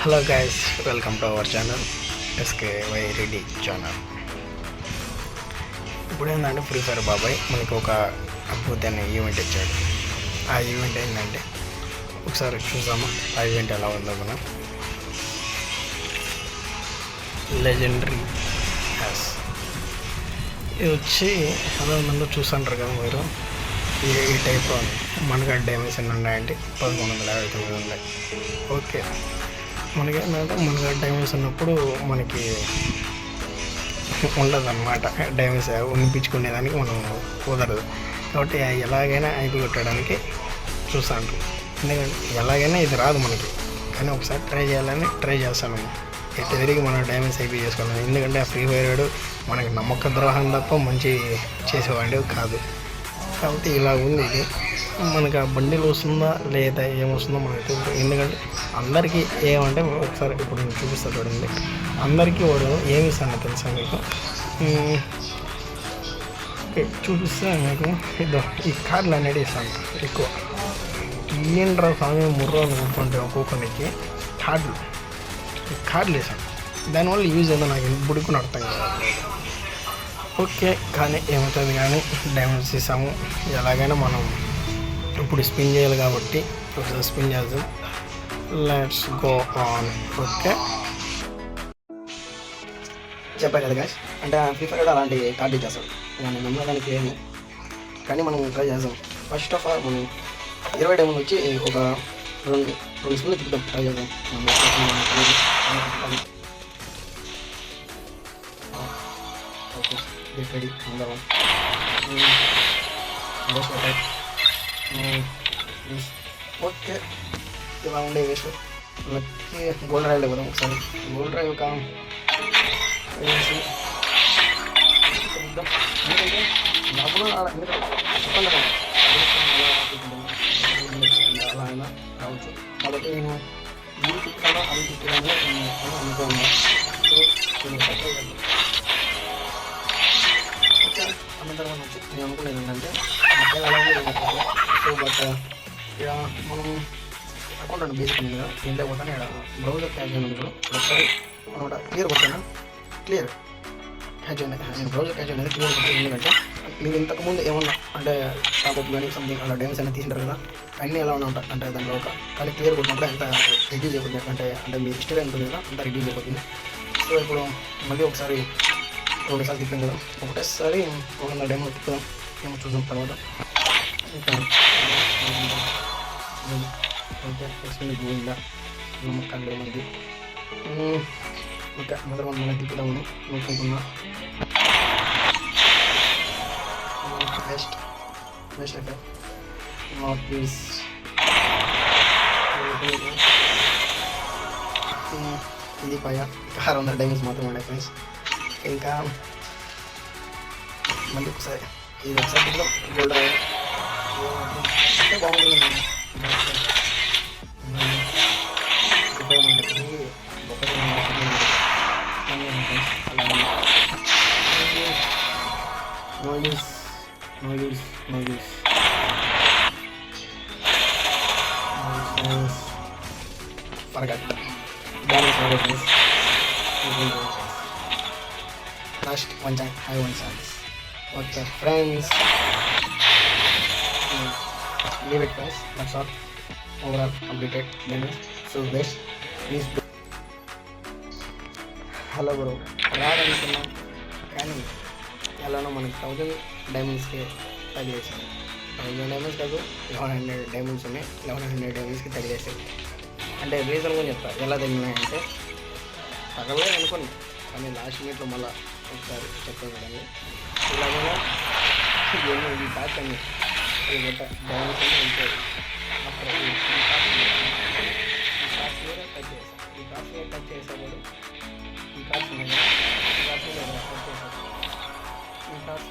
Hello guys, welcome to our channel SKY Reddy channel. ఇప్పుడు ఏంటంటే free fire బాబాయ్ మనకు ఒక అద్భుతమైన ఈవెంట్ ఇచ్చాడు. ఆ ఈవెంట్ ఏంటంటే ఒకసారి చూసాము ఆ ఈవెంట్ ఎలా ఉందో. మనం లెజెండరీ హ్యాస్ ఇది వచ్చి అలా ముందు చూస్తుంటారు కదా మీరు. ఈ టైప్ మనకి డ్యామేజ్ ఎన్ని ఉన్నాయంటే 1159 ఉన్నాయి. ఓకే, మనకి ఏంటంటే మనకి డ్యామేజ్ ఉన్నప్పుడు మనకి ఉండదన్నమాట. డ్యామేజ్ ఉనిపించుకునేదానికి మనం కుదరదు. కాబట్టి ఎలాగైనా ఐపీ కొట్టడానికి చూస్తాను. ఎందుకంటే ఎలాగైనా ఇది రాదు మనకి, కానీ ఒకసారి ట్రై చేస్తాను. ఎట్టి తిరిగి మనం డ్యామేజ్ ఐపీ చేసుకోవాలి. ఎందుకంటే ఆ ఫ్రీ ఫైర్ మనకి నమ్మక ద్రోహం తప్ప మంచి చేసేవాడు కాదు. కాబట్టి ఇలా ఉంది. ఇది మనకు ఆ బండిలు వస్తుందా లేదా ఏమొస్తుందో మనకు తెలియదు. ఎందుకంటే అందరికీ ఏమంటే ఒకసారి ఇప్పుడు నేను చూపిస్తాను చూడండి. అందరికీ వాడు ఏమి ఇస్తానో తెలుసా మీకు? చూపిస్తే మీకు ఇదో ఈ కార్లు అనేది ఇస్తాను ఎక్కువ. ఏంట్రా స్వామి ముర్రో అనుకుంటుంటే ఒక్కొక్కరికి కార్డులు వేసాను. దానివల్ల యూజ్ ఏదో నాకు ఇప్పుడు కూడా అర్థం కాదు. ఓకే, కానీ ఏమవుతుంది, కానీ డ్యామేజ్ చేసాము. ఎలాగైనా మనం ఇప్పుడు స్పిన్ చేయాలి కాబట్టి ఒకసారి స్పిన్ చేద్దాం. Let's go on. ఓకే, చెప్పాను కదా గాయ్స్, అంటే ఫ్రీ ఫైర్ అలాంటి కార్డు ఇచ్చేస్తాం. నేను నమ్మడానికి ఏమి, కానీ మనం ట్రై చేద్దాం. ఫస్ట్ ఆఫ్ ఆల్ మనం 20 డైమండ్ వచ్చి ఒక రెండు స్పిన్లు తిప్పుదాం. ట్రై చేద్దాం. Okay, get ready. అందరం ఓకే, ఇలా ఉండే వేస్ట్ లక్కి గోల్డ్ డ్రైవ్ కదా. ఒకసారి గోల్డ్ డ్రైవ్ అలా అయినా రావచ్చు. కాబట్టి నేను ఇది తిప్పుతానో అది తిప్పుతానో అనుకోను. అన్న తర్వాత వచ్చి నేను అనుకునేది ఏంటంటే సో బట్ ఇక మనం అకౌంట్ అంటే బేసిక్ ఉంది కదా. ఇంట్లో పోతాను ఇక్కడ బ్రౌజర్ క్యాచ్ అయినది కూడా ఒకసారి అనమాట క్లియర్ కొట్టాను. క్లియర్ క్యాచ్ అయినది, నేను బ్రౌజర్ క్యాచ్ అనేది క్లియర్ కొట్టాను. ఎందుకంటే మీరు ఇంతకుముందు ఏమన్నా అంటే టాప్అప్ కానీ సంథింగ్ అలా డ్యామేజ్ అనేది తీసింటారు కదా, అన్నీ ఎలా ఉంటాయి అంటే దాంట్లో ఒక కానీ క్లియర్ కొట్టినప్పుడు ఎంత రిడ్యూస్ అయిపోతుంది. అంటే మీ హిస్టరీ ఉంటుంది కదా, అంత రిడ్యూస్ అయిపోతుంది. సో ఇప్పుడు మళ్ళీ ఒకసారి 2 సార్లు తిప్పాం కదా, ఒకటేసారి 200 డైమండ్ తిప్పుదాం. ఏమో చూద్దాం తర్వాత. ఓకే, ఎక్స్పెండ్ పోయిందా నమ్మకం మంది. ఓకే, మొదటి మనం తిప్పుదామని అనుకుంటున్నా. బెస్ట్ అయితే ప్లీజ్ ఇది 600 డైమండ్స్ మాత్రం ఉండే ఫ్రెండ్స్. ఇంకా మళ్ళీ ఒకసారి ఇది ఒకసారి గోల్డ్ బాగుంటుంది. No use. Forgot. Last one time, I want chance. Okay, friends. Leave it, guys. That's all. Overall completed. So best. Please do. Hello bro, రాదనుకున్నాం కానీ ఎలానో మనకి 1000 డైమండ్స్కి తగిలేసాయి. 1000 డైమండ్స్ కాదు, 1100 డైమండ్స్ ఉన్నాయి. 1100 డైమండ్స్కి తగిలేసాయి. అంటే రీజన్ కూడా చెప్తా ఎలా తగిలినాయంటే, తగలలేదు అనుకోండి, కానీ లాస్ట్ మినిట్లో మళ్ళీ ఒకసారి చెప్పాను కదండి. ఇలాగైనా ఈ ప్యాచ్ అన్ని డైమండ్స్ అన్నీ ఉంటాయి. అప్పుడు ఈ కార్డ్స్ మీద టచ్ చేస్తాను. ఈ కార్డ్స్ మీద టచ్ చేసేవాడు ఈ కార్డ్స్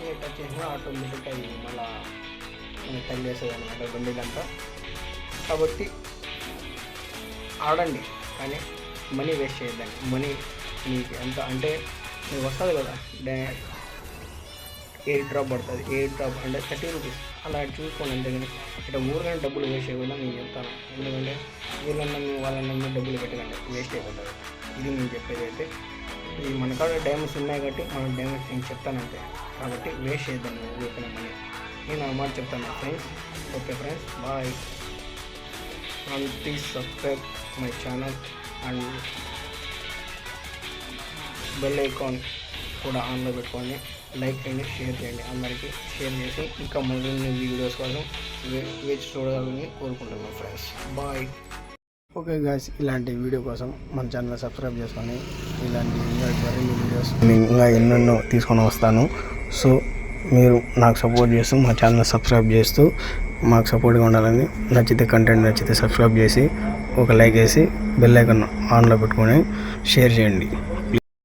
మీద టచ్ చేసినా ఆటోమేటిక్ అవి మళ్ళీ మనకి టచ్ చేసేది అనమాట బండిలంతా. కాబట్టి ఆడండి, కానీ మనీ వేస్ట్ చేయొద్దండి. మనీ మీకు ఎంత అంటే మీకు వస్తుంది కదా ఎయిర్ డ్రాప్ పడుతుంది. ఎయిర్ డ్రాప్ అంటే 30 రూపీస్ అలా చూసుకోండి. అంతేగాని ఇట్లా ఊరికైనా డబ్బులు వేస్ట్ చేయకుండా నేను చెప్తాను. ఎందుకంటే వీళ్ళన్నా వాళ్ళన్నా డబ్బులు పెట్టకండి, వేస్ట్ అయిపోతుంది. ఇది నేను చెప్పేది అయితే. ఇది మన కాడ డ్యామేజ్ ఉన్నాయి కాబట్టి మన డ్యామేజ్ నేను చెప్తానంటే, కాబట్టి వేస్ట్ చేద్దాం ఊరికైనా మనీ. నేను ఆ మాట చెప్తాను friends. Okay friends, bye. And please subscribe my channel and bell icon కూడా ఆన్లో పెట్టుకోండి. లైక్ చేయండి, షేర్ చేయండి, అందరికీ షేర్ చేసి ఇంకా మరిన్ని వీడియోస్ కోసం వేచి చూడాలని కోరుకుంటున్నాను ఫ్రెండ్స్. బాయ్. ఓకే గాయ్స్, ఇలాంటి వీడియో కోసం మన ఛానల్ సబ్స్క్రైబ్ చేసుకొని ఇలాంటి మరిన్ని వీడియోస్ ఇంకా ఎన్నెన్నో తీసుకొని వస్తాను. సో మీరు నాకు సపోర్ట్ చేస్తూ మా ఛానల్ సబ్స్క్రైబ్ చేస్తూ మాకు సపోర్ట్గా ఉండాలని, నచ్చితే కంటెంట్ నచ్చితే సబ్స్క్రైబ్ చేసి ఒక లైక్ వేసి బెల్ ఐకాన్ ఆన్లో పెట్టుకొని షేర్ చేయండి.